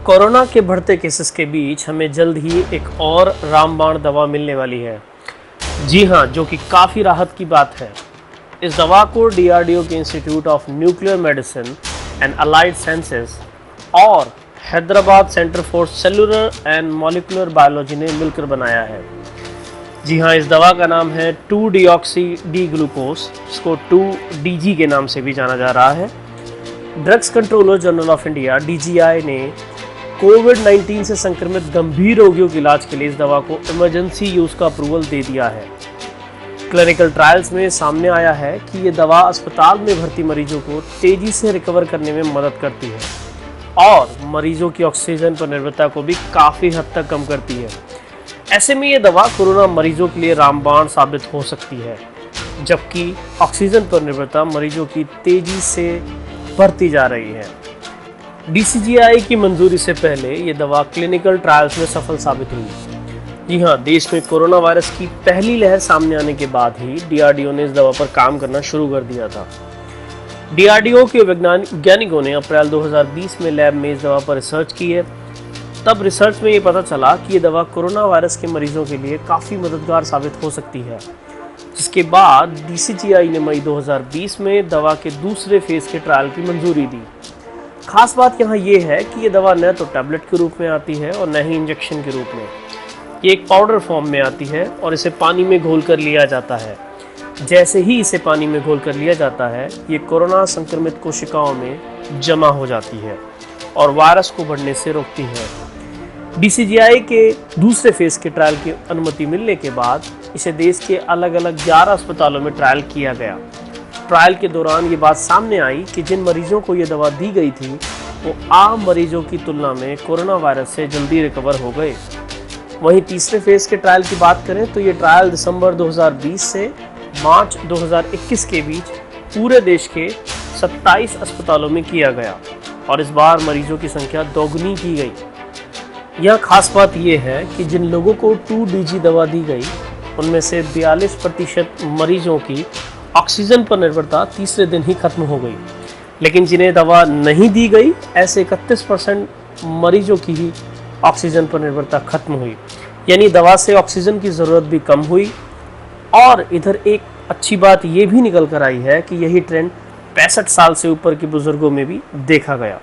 Corona के बढ़ते cases के बीच हमें जल्द ही एक और रामबाण दवा मिलने वाली है। जी हाँ, जो कि काफ़ी राहत की बात है। इस दवा को डीआरडीओ के institute of nuclear medicine and allied sciences और Hyderabad centre for cellular and molecular biology ने मिलकर बनाया है। जी हाँ, इस दवा का नाम है 2-डीऑक्सी डी ग्लूकोज, इसको 2DG के नाम से भी जाना जा रहा है। Drugs controller general of India DGI ने कोविड-19 से संक्रमित गंभीर रोगियों के इलाज के लिए इस दवा को इमरजेंसी यूज़ का अप्रूवल दे दिया है। क्लिनिकल ट्रायल्स में सामने आया है कि ये दवा अस्पताल में भर्ती मरीजों को तेज़ी से रिकवर करने में मदद करती है और मरीजों की ऑक्सीजन पर निर्भरता को भी काफ़ी हद तक कम करती है। ऐसे में ये दवा कोरोना मरीजों के लिए रामबाण साबित हो सकती है, जबकि ऑक्सीजन पर निर्भरता मरीजों की तेज़ी से बढ़ती जा रही है। DCGI की मंजूरी से पहले ये दवा क्लिनिकल ट्रायल्स में सफल साबित हुई। जी हाँ, देश में कोरोना वायरस की पहली लहर सामने आने के बाद ही DRDO ने इस दवा पर काम करना शुरू कर दिया था। DRDO के वैज्ञानिकों ने अप्रैल 2020 में लैब में इस दवा पर रिसर्च की है। तब रिसर्च में ये पता चला कि ये दवा कोरोना वायरस के मरीजों के लिए काफ़ी मददगार साबित हो सकती है, जिसके बाद DCGI ने मई 2020 में दवा के दूसरे फेज के ट्रायल की मंजूरी दी। खास बात यहाँ ये है कि ये दवा न तो टैबलेट के रूप में आती है और न ही इंजेक्शन के रूप में। ये एक पाउडर फॉर्म में आती है और इसे पानी में घोल कर लिया जाता है। जैसे ही इसे पानी में घोल कर लिया जाता है, ये कोरोना संक्रमित कोशिकाओं में जमा हो जाती है और वायरस को बढ़ने से रोकती है। DCGI के दूसरे फेज के ट्रायल की अनुमति मिलने के बाद इसे देश के अलग अलग 11 अस्पतालों में ट्रायल किया गया। ट्रायल के दौरान ये बात सामने आई कि जिन मरीजों को ये दवा दी गई थी वो आम मरीजों की तुलना में कोरोना वायरस से जल्दी रिकवर हो गए। वहीं तीसरे फेज के ट्रायल की बात करें तो ये ट्रायल दिसंबर 2020 से मार्च 2021 के बीच पूरे देश के 27 अस्पतालों में किया गया और इस बार मरीजों की संख्या दोगुनी की गई। यह खास बात यह है कि जिन लोगों को 2DG दवा दी गई उनमें से 42% मरीजों की ऑक्सीजन पर निर्भरता तीसरे दिन ही खत्म हो गई, लेकिन जिन्हें दवा नहीं दी गई ऐसे 31% मरीजों की ही ऑक्सीजन पर निर्भरता खत्म हुई। यानी दवा से ऑक्सीजन की ज़रूरत भी कम हुई। और इधर एक अच्छी बात ये भी निकल कर आई है कि यही ट्रेंड 65 साल से ऊपर के बुजुर्गों में भी देखा गया।